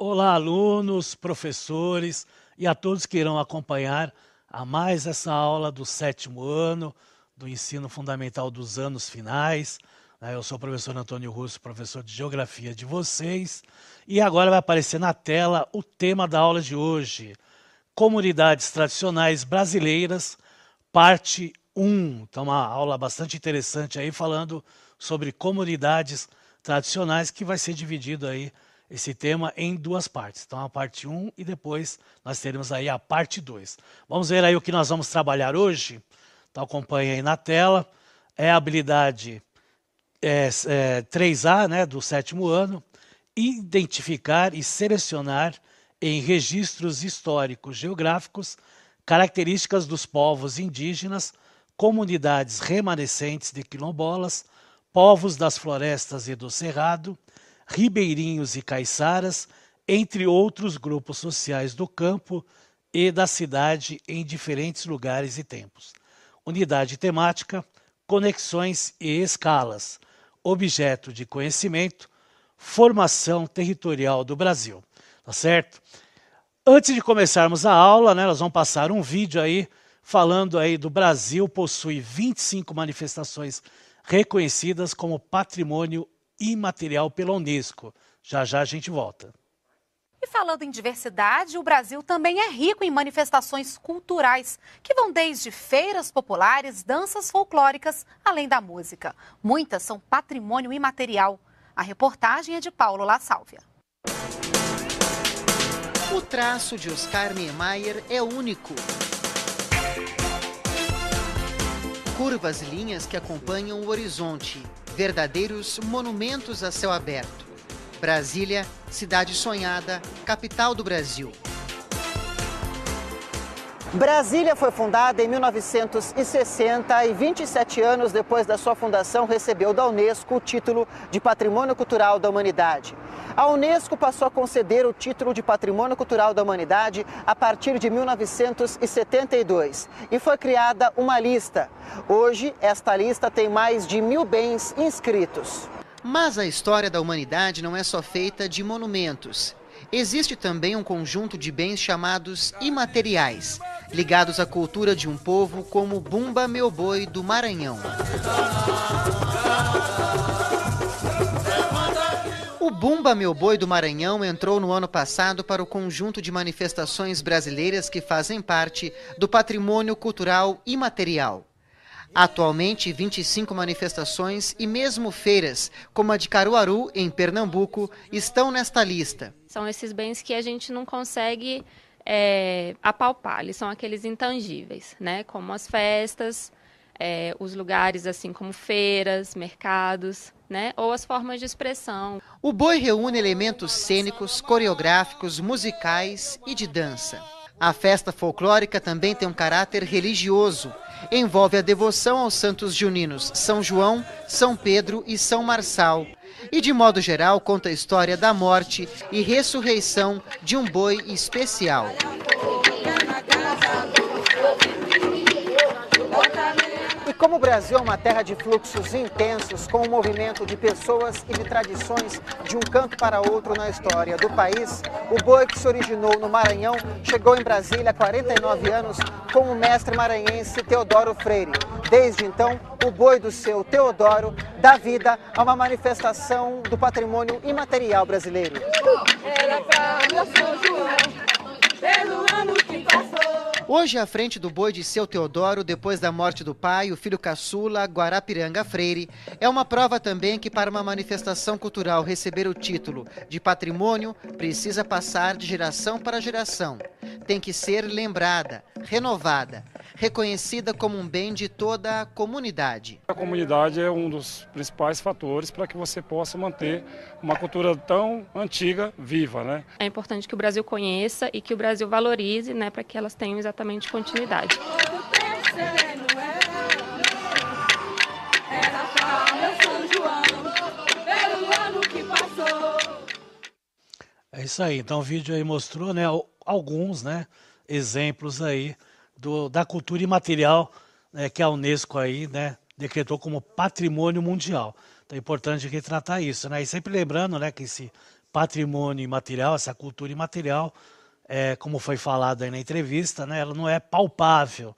Olá, alunos, professores e a todos que irão acompanhar a mais essa aula do 7º ano do ensino fundamental dos anos finais. Eu sou o professor Antônio Russo, professor de Geografia de vocês. E agora vai aparecer na tela o tema da aula de hoje. Comunidades tradicionais brasileiras, parte 1. Então, uma aula bastante interessante aí, falando sobre comunidades tradicionais, que vai ser dividido aí esse tema em duas partes. Então, a parte 1 e depois nós teremos aí a parte 2. Vamos ver aí o que nós vamos trabalhar hoje. Então, acompanhe aí na tela. É a habilidade 3A, né, do 7º ano. Identificar e selecionar em registros históricos geográficos características dos povos indígenas, comunidades remanescentes de quilombolas, povos das florestas e do cerrado, ribeirinhos e caiçaras, entre outros grupos sociais do campo e da cidade em diferentes lugares e tempos. Unidade temática, conexões e escalas, objeto de conhecimento, formação territorial do Brasil. Tá certo? Antes de começarmos a aula, né, nós vamos passar um vídeo aí falando aí do Brasil possui 25 manifestações reconhecidas como patrimônio imaterial pela Unesco. Já já a gente volta. E falando em diversidade, o Brasil também é rico em manifestações culturais, que vão desde feiras populares, danças folclóricas, além da música. Muitas são patrimônio imaterial. A reportagem é de Paulo La Sálvia. O traço de Oscar Niemeyer é único. Curvas e linhas que acompanham o horizonte, verdadeiros monumentos a céu aberto. Brasília, cidade sonhada, capital do Brasil. Brasília foi fundada em 1960 e 27 anos depois da sua fundação recebeu da Unesco o título de Patrimônio Cultural da Humanidade. A Unesco passou a conceder o título de Patrimônio Cultural da Humanidade a partir de 1972 e foi criada uma lista. Hoje, esta lista tem mais de 1.000 bens inscritos. Mas a história da humanidade não é só feita de monumentos. Existe também um conjunto de bens chamados imateriais, ligados à cultura de um povo como Bumba Meu Boi do Maranhão. O Bumba Meu Boi do Maranhão entrou no ano passado para o conjunto de manifestações brasileiras que fazem parte do patrimônio cultural imaterial. Atualmente, 25 manifestações e mesmo feiras, como a de Caruaru, em Pernambuco, estão nesta lista. São esses bens que a gente não consegue apalpar, eles são aqueles intangíveis, né? Como as festas, os lugares assim como feiras, mercados, né? Ou as formas de expressão. O boi reúne elementos cênicos, coreográficos, musicais e de dança. A festa folclórica também tem um caráter religioso. Envolve a devoção aos santos juninos São João, São Pedro e São Marçal. E, de modo geral, conta a história da morte e ressurreição de um boi especial. E como o Brasil é uma terra de fluxos intensos, com um movimento de pessoas e de tradições de um canto para outro na história do país, o boi que se originou no Maranhão chegou em Brasília há 49 anos com o mestre maranhense Teodoro Freire. Desde então, o boi do seu Teodoro dá vida a uma manifestação do patrimônio imaterial brasileiro. Hoje, à frente do boi de seu Teodoro, depois da morte do pai, o filho caçula, Guarapiranga Freire, é uma prova também que para uma manifestação cultural receber o título de patrimônio, precisa passar de geração para geração. Tem que ser lembrada, renovada, reconhecida como um bem de toda a comunidade. A comunidade é um dos principais fatores para que você possa manter uma cultura tão antiga viva, né? É importante que o Brasil conheça e que o Brasil valorize, né, para que elas tenham exatamente continuidade. É isso aí. Então o vídeo aí mostrou, né, alguns, né, exemplos aí da cultura imaterial, né, que a Unesco aí, né, decretou como patrimônio mundial. Então é importante retratar isso, né? E sempre lembrando, né, que esse patrimônio imaterial, essa cultura imaterial, como foi falado aí na entrevista, né, ela não é palpável,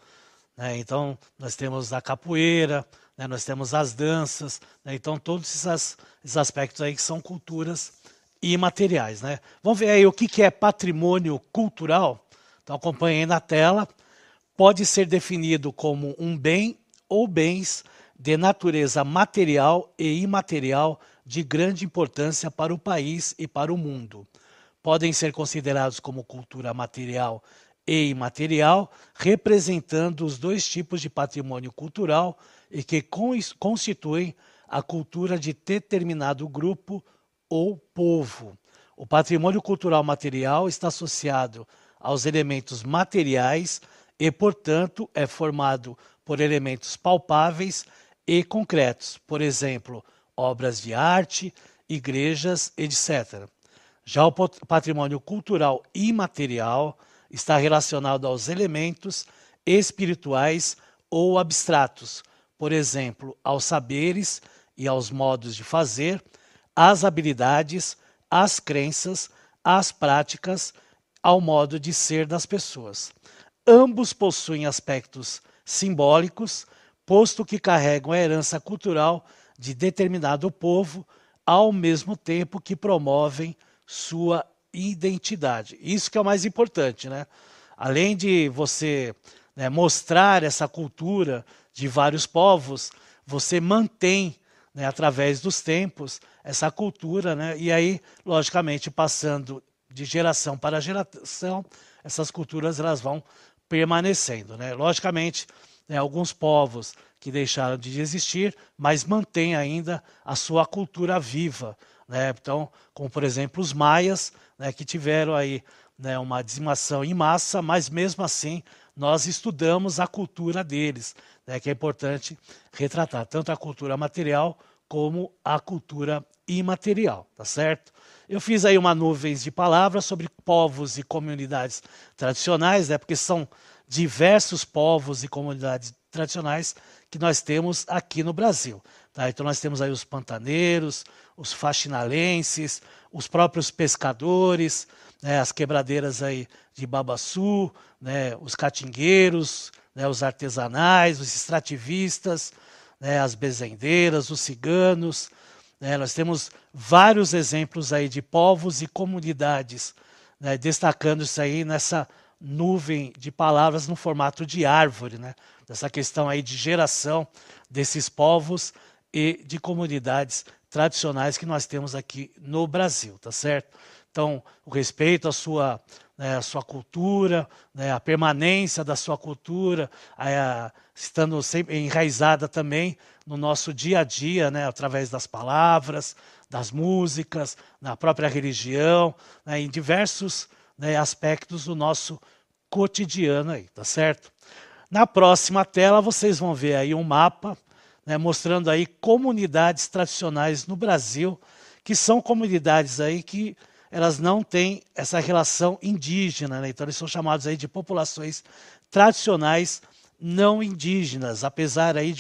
né? Então, nós temos a capoeira, né, nós temos as danças, né? Então todos esses aspectos aí que são culturas imateriais, né? Vamos ver aí o que é patrimônio cultural? Então acompanhe aí na tela. Pode ser definido como um bem ou bens de natureza material e imaterial de grande importância para o país e para o mundo. Podem ser considerados como cultura material e imaterial, representando os dois tipos de patrimônio cultural e que constituem a cultura de determinado grupo ou povo. O patrimônio cultural material está associado aos elementos materiais e, portanto, é formado por elementos palpáveis e concretos, por exemplo, obras de arte, igrejas, etc. Já o patrimônio cultural imaterial está relacionado aos elementos espirituais ou abstratos, por exemplo, aos saberes e aos modos de fazer, às habilidades, às crenças, às práticas, ao modo de ser das pessoas. Ambos possuem aspectos simbólicos, posto que carregam a herança cultural de determinado povo, ao mesmo tempo que promovem sua identidade. Isso que é o mais importante, né? Além de você, né, mostrar essa cultura de vários povos, você mantém, né, através dos tempos, essa cultura, né? E aí, logicamente, passando de geração para geração, essas culturas elas vão permanecendo, né? Logicamente, né, alguns povos que deixaram de existir, mas mantêm ainda a sua cultura viva, né? Então, como por exemplo os maias, né, que tiveram aí, né, uma dizimação em massa, mas mesmo assim nós estudamos a cultura deles, né, que é importante retratar tanto a cultura material como a cultura imaterial, tá certo? Eu fiz aí uma nuvem de palavras sobre povos e comunidades tradicionais, né, porque são diversos povos e comunidades tradicionais que nós temos aqui no Brasil. Tá? Então nós temos aí os pantaneiros, os faxinalenses, os próprios pescadores, né, as quebradeiras aí de Babaçu, né, os catingueiros, né, os artesanais, os extrativistas, né, as bezendeiras, os ciganos. Né, nós temos vários exemplos aí de povos e comunidades, né, destacando isso aí nessa nuvem de palavras no formato de árvore, né? Dessa questão aí de geração desses povos e de comunidades tradicionais que nós temos aqui no Brasil, tá certo? Então, o respeito à sua, né, à sua cultura, né, a permanência da sua cultura, estando sempre enraizada também no nosso dia a dia, né, através das palavras, das músicas, na própria religião, né, em diversos, né, aspectos do nosso cotidiano aí, tá certo? Na próxima tela vocês vão ver aí um mapa, né, mostrando aí comunidades tradicionais no Brasil, que são comunidades aí que elas não têm essa relação indígena, né? Então eles são chamados aí de populações tradicionais não indígenas, apesar aí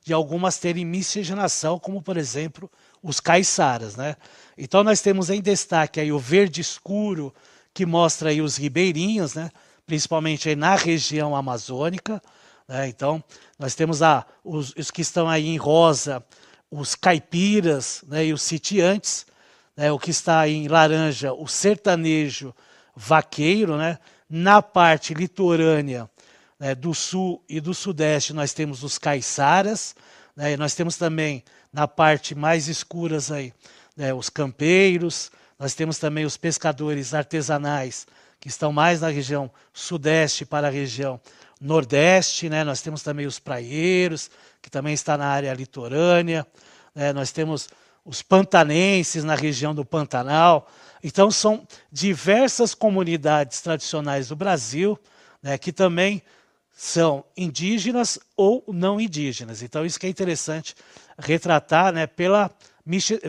de algumas terem miscigenação, como por exemplo os caiçaras, né? Então nós temos em destaque aí o verde escuro, que mostra aí os ribeirinhos, né? Principalmente aí na região amazônica, né? Então nós temos os que estão aí em rosa, os caipiras, né, e os sitiantes, né? O que está aí em laranja, o sertanejo vaqueiro, né? Na parte litorânea, né, do sul e do sudeste nós temos os caiçaras, né? E nós temos também na parte mais escuras aí, né, os campeiros. Nós temos também os pescadores artesanais, que estão mais na região sudeste para a região nordeste, né? Nós temos também os praieiros, que também está na área litorânea, né? Nós temos os pantanenses na região do Pantanal. Então são diversas comunidades tradicionais do Brasil, né, que também são indígenas ou não indígenas. Então isso que é interessante retratar, né, pela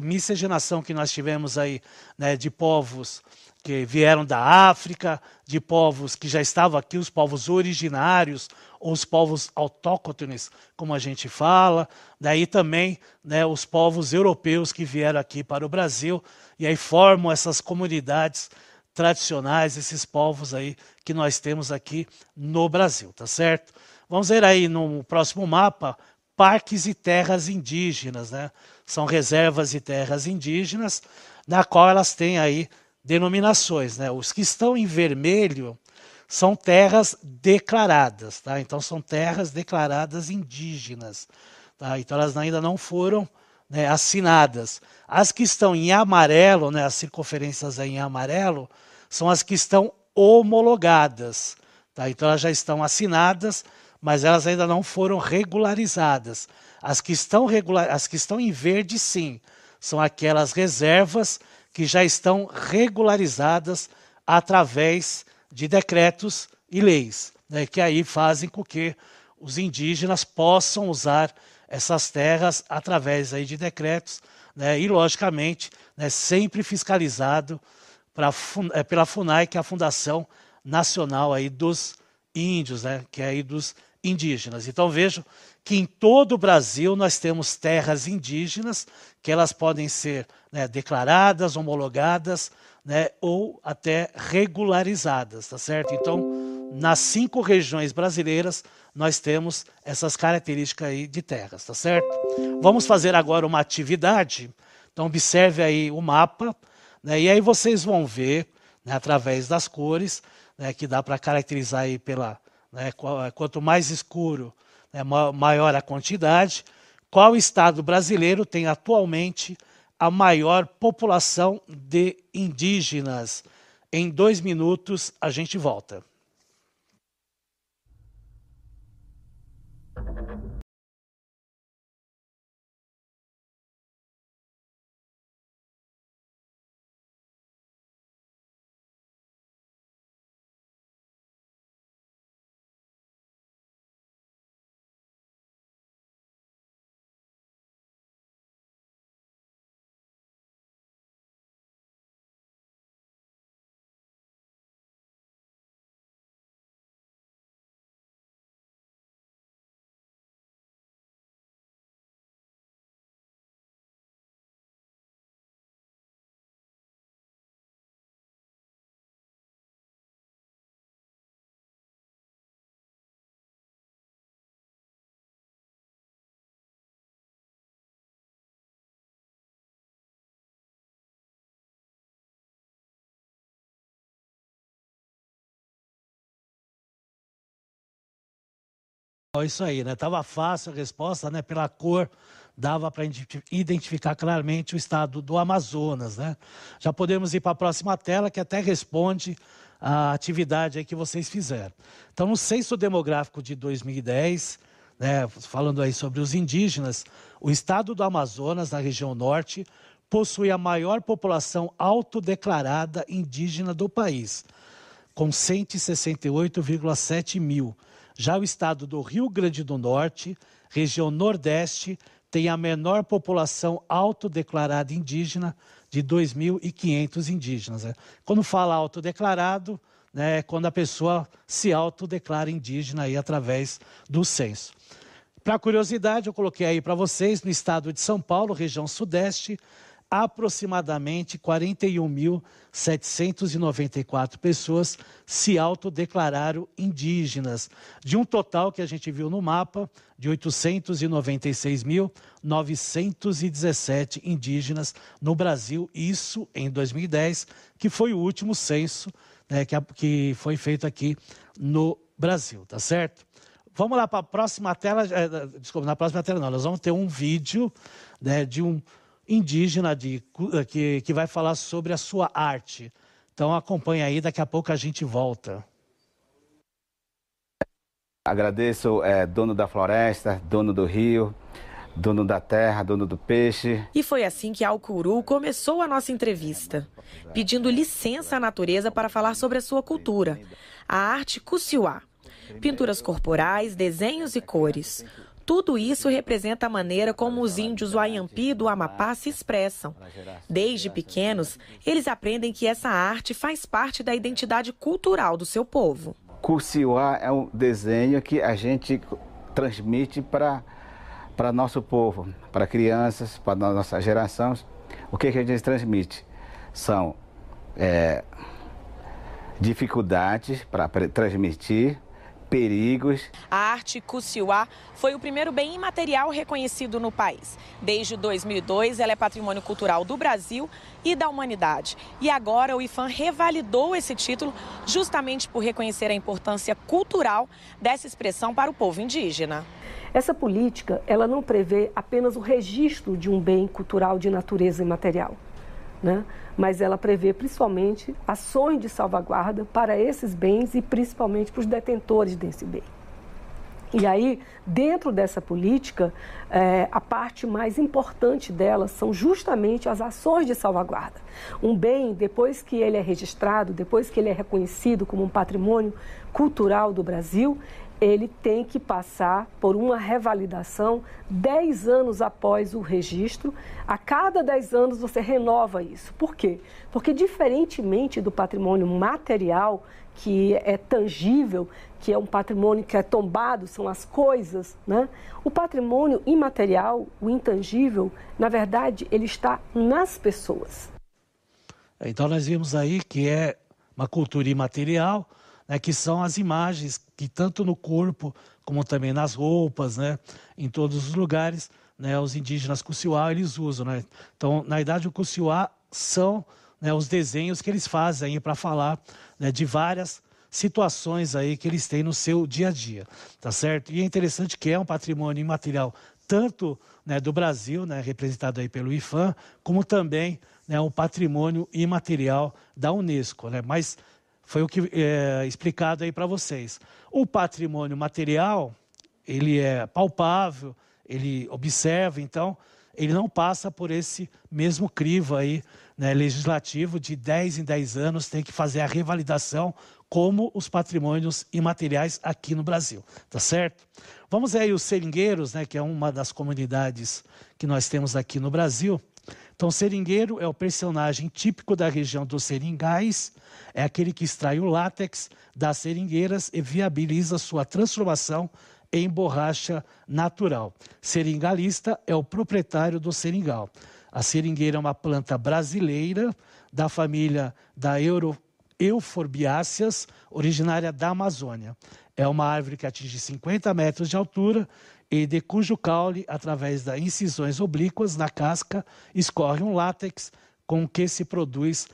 miscigenação que nós tivemos aí, né, de povos que vieram da África, de povos que já estavam aqui, os povos originários, ou os povos autóctones, como a gente fala. Daí também, né, os povos europeus que vieram aqui para o Brasil, e aí formam essas comunidades tradicionais, esses povos aí que nós temos aqui no Brasil, tá certo? Vamos ver aí no próximo mapa, parques e terras indígenas, né? São reservas e terras indígenas, na qual elas têm aí denominações, né? Os que estão em vermelho são terras declaradas, tá? Então são terras declaradas indígenas, tá? Então elas ainda não foram, né, assinadas. As que estão em amarelo, né, as circunferências aí em amarelo, são as que estão homologadas, tá? Então elas já estão assinadas, mas elas ainda não foram regularizadas. As que estão em verde, sim, são aquelas reservas que já estão regularizadas através de decretos e leis, né, que aí fazem com que os indígenas possam usar essas terras através aí de decretos, né, e, logicamente, né, sempre fiscalizado pela FUNAI, que é a Fundação Nacional aí dos Índios, né, que é aí dos indígenas. Então vejam que em todo o Brasil nós temos terras indígenas, que elas podem ser, né, declaradas, homologadas, né, ou até regularizadas, tá certo? Então, nas 5 regiões brasileiras, nós temos essas características aí de terras, tá certo? Vamos fazer agora uma atividade. Então, observe aí o mapa, né, e aí vocês vão ver, né, através das cores, né, que dá para caracterizar aí pela, né, quanto mais escuro, né, maior a quantidade. Qual estado brasileiro tem atualmente a maior população de indígenas? Em 2 minutos a gente volta. Isso aí, né? Tava fácil a resposta, né? Pela cor dava para identificar claramente o estado do Amazonas, né? Já podemos ir para a próxima tela, que até responde a atividade aí que vocês fizeram. Então, no Censo Demográfico de 2010, né, falando aí sobre os indígenas, o estado do Amazonas, na região norte, possui a maior população autodeclarada indígena do país, com 168,7 mil. Já o estado do Rio Grande do Norte, região nordeste, tem a menor população autodeclarada indígena, de 2.500 indígenas. Né? Quando fala autodeclarado, né, é quando a pessoa se autodeclara indígena aí através do censo. Para curiosidade, eu coloquei aí para vocês, no estado de São Paulo, região sudeste, aproximadamente 41.794 pessoas se autodeclararam indígenas, de um total que a gente viu no mapa de 896.917 indígenas no Brasil, isso em 2010, que foi o último censo, né, que foi feito aqui no Brasil, tá certo? Vamos lá para a próxima tela, desculpa, na próxima tela não, nós vamos ter um vídeo, né, de um indígena que vai falar sobre a sua arte. Então acompanha aí, daqui a pouco a gente volta. Agradeço, dono da floresta, dono do rio, dono da terra, dono do peixe. E foi assim que Alcuru começou a nossa entrevista, pedindo licença à natureza para falar sobre a sua cultura, a arte Cusiuá. Pinturas corporais, desenhos e cores. Tudo isso representa a maneira como os índios Wayampi do Amapá se expressam. Desde pequenos, eles aprendem que essa arte faz parte da identidade cultural do seu povo. Cusiuá é um desenho que a gente transmite para nosso povo, para crianças, para nossa geração. O que a gente transmite? São dificuldades para transmitir, perigos. A arte Cusiuá foi o primeiro bem imaterial reconhecido no país. Desde 2002, ela é patrimônio cultural do Brasil e da humanidade. E agora o IPHAN revalidou esse título justamente por reconhecer a importância cultural dessa expressão para o povo indígena. Essa política, ela não prevê apenas o registro de um bem cultural de natureza imaterial, né? Mas ela prevê principalmente ações de salvaguarda para esses bens e principalmente para os detentores desse bem. E aí, dentro dessa política, a parte mais importante dela são justamente as ações de salvaguarda. Um bem, depois que ele é registrado, depois que ele é reconhecido como um patrimônio cultural do Brasil, ele tem que passar por uma revalidação 10 anos após o registro. A cada 10 anos você renova isso. Por quê? Porque diferentemente do patrimônio material, que é tangível, que é um patrimônio que é tombado, são as coisas, né? O patrimônio imaterial, o intangível, na verdade, ele está nas pessoas. Então nós vimos aí que é uma cultura imaterial, né, que são as imagens que tanto no corpo como também nas roupas, né, em todos os lugares, né, os indígenas Cusiuá eles usam, né? Então, na verdade, o Cusiuá são, né, os desenhos que eles fazem para falar, né, de várias situações aí que eles têm no seu dia a dia, tá certo? E é interessante que é um patrimônio imaterial tanto, né, do Brasil, né, representado aí pelo IPHAN, como também, né, um patrimônio imaterial da Unesco, né? Mas foi o que é explicado aí para vocês. O patrimônio material, ele é palpável, ele observa, então, ele não passa por esse mesmo crivo aí, né, legislativo de 10 em 10 anos, tem que fazer a revalidação como os patrimônios imateriais aqui no Brasil, tá certo? Vamos aí os seringueiros, né, que é uma das comunidades que nós temos aqui no Brasil. Então, o seringueiro é o personagem típico da região dos seringais, é aquele que extrai o látex das seringueiras e viabiliza sua transformação em borracha natural. Seringalista é o proprietário do seringal. A seringueira é uma planta brasileira da família da Euforbiáceas, originária da Amazônia. É uma árvore que atinge 50 metros de altura e de cujo caule, através das incisões oblíquas na casca, escorre um látex com que se produz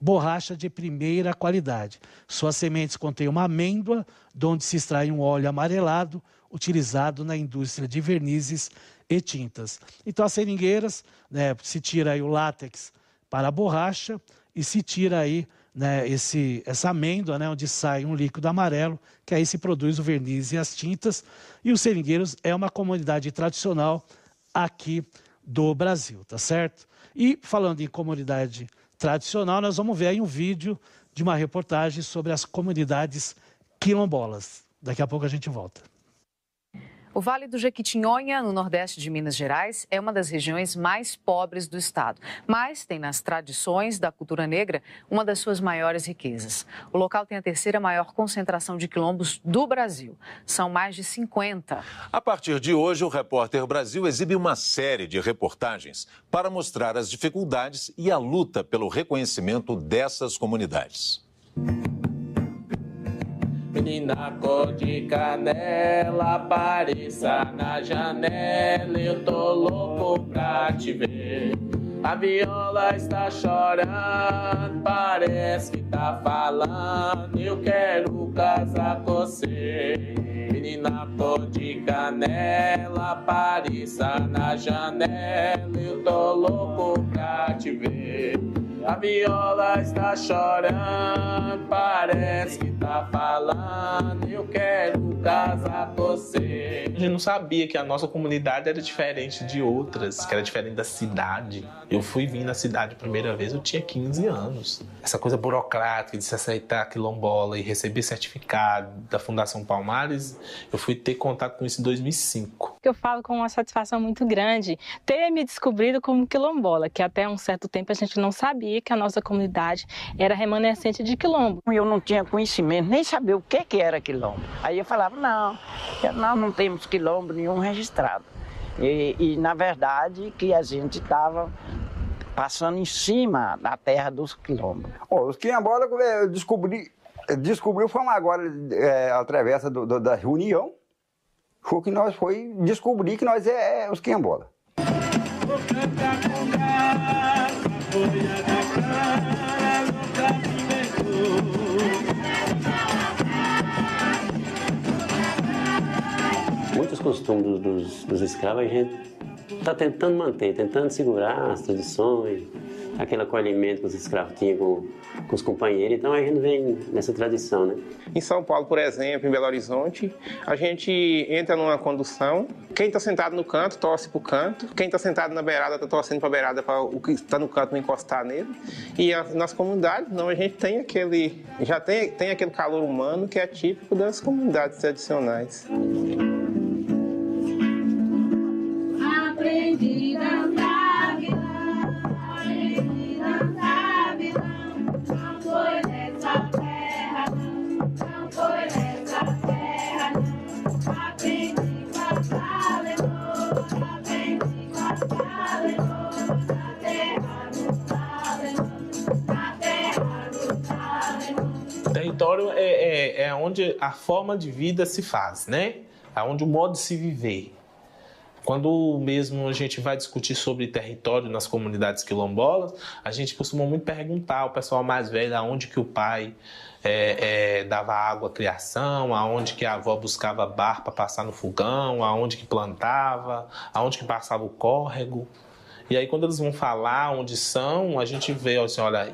borracha de primeira qualidade. Suas sementes contêm uma amêndoa, de onde se extrai um óleo amarelado, utilizado na indústria de vernizes e tintas. Então, as seringueiras, né, se tira aí o látex para a borracha e se tira aí, né, essa amêndoa, né, onde sai um líquido amarelo, que aí se produz o verniz e as tintas. E os seringueiros é uma comunidade tradicional aqui do Brasil, tá certo? E falando em comunidade tradicional, nós vamos ver aí um vídeo de uma reportagem sobre as comunidades quilombolas. Daqui a pouco a gente volta. O Vale do Jequitinhonha, no nordeste de Minas Gerais, é uma das regiões mais pobres do estado, mas tem nas tradições da cultura negra uma das suas maiores riquezas. O local tem a terceira maior concentração de quilombos do Brasil. São mais de 50. A partir de hoje, o Repórter Brasil exibe uma série de reportagens para mostrar as dificuldades e a luta pelo reconhecimento dessas comunidades. Menina cor de canela, apareça na janela, eu tô louco pra te ver. A viola está chorando, parece que tá falando, eu quero casar com você. Menina cor de canela, apareça na janela, eu tô louco pra te ver. A viola está chorando, parece que tá falando, eu quero casar com você. A gente não sabia que a nossa comunidade era diferente de outras, que era diferente da cidade. Eu fui vir na cidade a primeira vez, eu tinha 15 anos. Essa coisa burocrática de se aceitar quilombola e receber certificado da Fundação Palmares, eu fui ter contato com isso em 2005. Eu falo com uma satisfação muito grande ter me descobrido como quilombola, que até um certo tempo a gente não sabia que a nossa comunidade era remanescente de quilombo. Eu não tinha conhecimento, nem sabia o que era quilombo. Aí eu falava, nós não temos quilombo nenhum registrado. E na verdade que a gente estava passando em cima da terra dos quilombos. Os quilombolas descobriu foi agora através da reunião, foi que nós foi descobrir que nós é os quilombolas. Muitos costumes dos escravos a gente está tentando manter, tentando segurar as tradições, aquele acolhimento que os escravos tinham com os companheiros, então a gente vem nessa tradição, né? Em São Paulo, por exemplo, em Belo Horizonte, a gente entra numa condução, quem está sentado no canto torce para o canto, quem está sentado na beirada está torcendo para a beirada para o que está no canto não encostar nele. E nas comunidades, não, a gente tem tem aquele calor humano que é típico das comunidades tradicionais. Aprendi a andar, aprendi a andar, não foi nessa terra, não foi nessa terra, aprendi com a alemã, aprendi com a alemã, na terra do alemã. Território é onde a forma de vida se faz, né? É onde o modo de se viver. Quando mesmo a gente vai discutir sobre território nas comunidades quilombolas, a gente costuma muito perguntar ao pessoal mais velho aonde que o pai dava água à criação, aonde que a avó buscava barro para passar no fogão, aonde que plantava, aonde que passava o córrego. E aí quando eles vão falar onde são, a gente vê assim, olha,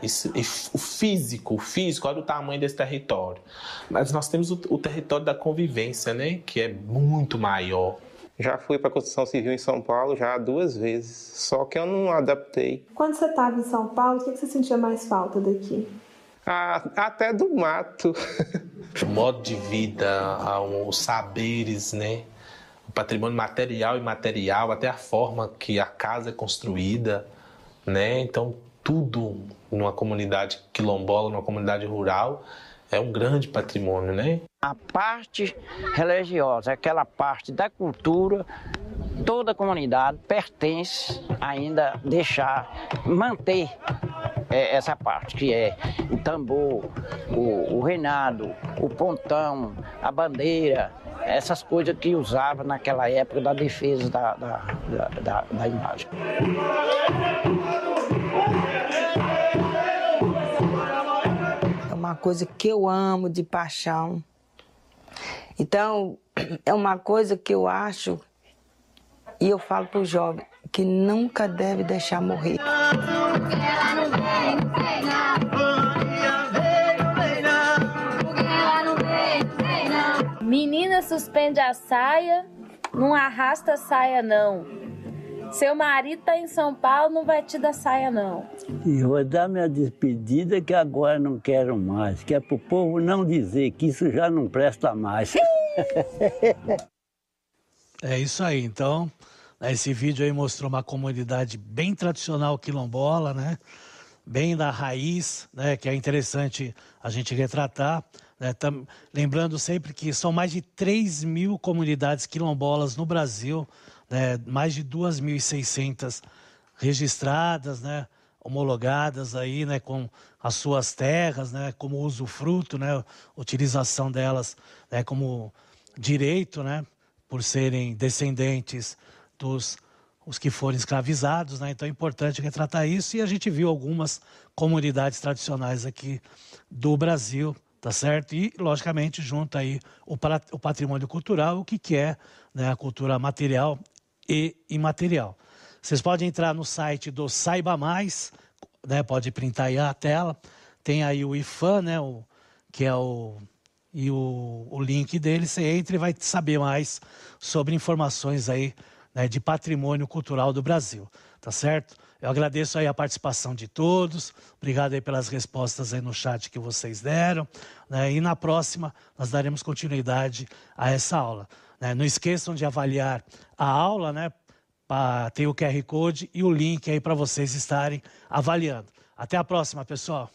o físico, olha o tamanho desse território. Mas nós temos o território da convivência, né, que é muito maior. Já fui para a construção civil em São Paulo já 2 vezes, só que eu não adaptei. Quando você estava em São Paulo, o que você sentia mais falta daqui? Até do mato. O modo de vida, os saberes, né? O patrimônio material e imaterial, até a forma que a casa é construída, né? Então, tudo numa comunidade quilombola, numa comunidade rural, é um grande patrimônio, né? A parte religiosa, aquela parte da cultura, toda a comunidade pertence ainda manter essa parte, que é o tambor, o reinado, o pontão, a bandeira, essas coisas que usava naquela época da defesa da imagem. É uma coisa que eu amo de paixão. Então, é uma coisa que eu acho, e eu falo para o jovem, que nunca deve deixar morrer. Menina suspende a saia, não arrasta a saia não. Seu marido tá em São Paulo, não vai te dar saia não. E vou dar minha despedida que agora não quero mais, que é pro povo não dizer que isso já não presta mais. É isso aí, então, esse vídeo aí mostrou uma comunidade bem tradicional quilombola, né? Bem da raiz, né? Que é interessante a gente retratar. Né? Lembrando sempre que são mais de 3.000 comunidades quilombolas no Brasil, né? Mais de 2.600 registradas, né? Homologadas aí, né? Com as suas terras, né? Como usufruto, né? Utilização delas, né? Como direito, né? Por serem descendentes dos os que foram escravizados, né? Então é importante retratar isso, e a gente viu algumas comunidades tradicionais aqui do Brasil, tá certo? E, logicamente, junto aí o patrimônio cultural, o que é, né, a cultura material e imaterial. Vocês podem entrar no site do Saiba Mais, né, pode printar aí a tela. Tem aí o IFAM, né, que é o link dele. Você entra e vai saber mais sobre informações aí, né, de patrimônio cultural do Brasil, tá certo? Eu agradeço aí a participação de todos, obrigado aí pelas respostas aí no chat que vocês deram, né? E na próxima nós daremos continuidade a essa aula, né? Não esqueçam de avaliar a aula, né? Tem o QR Code e o link aí para vocês estarem avaliando. Até a próxima, pessoal!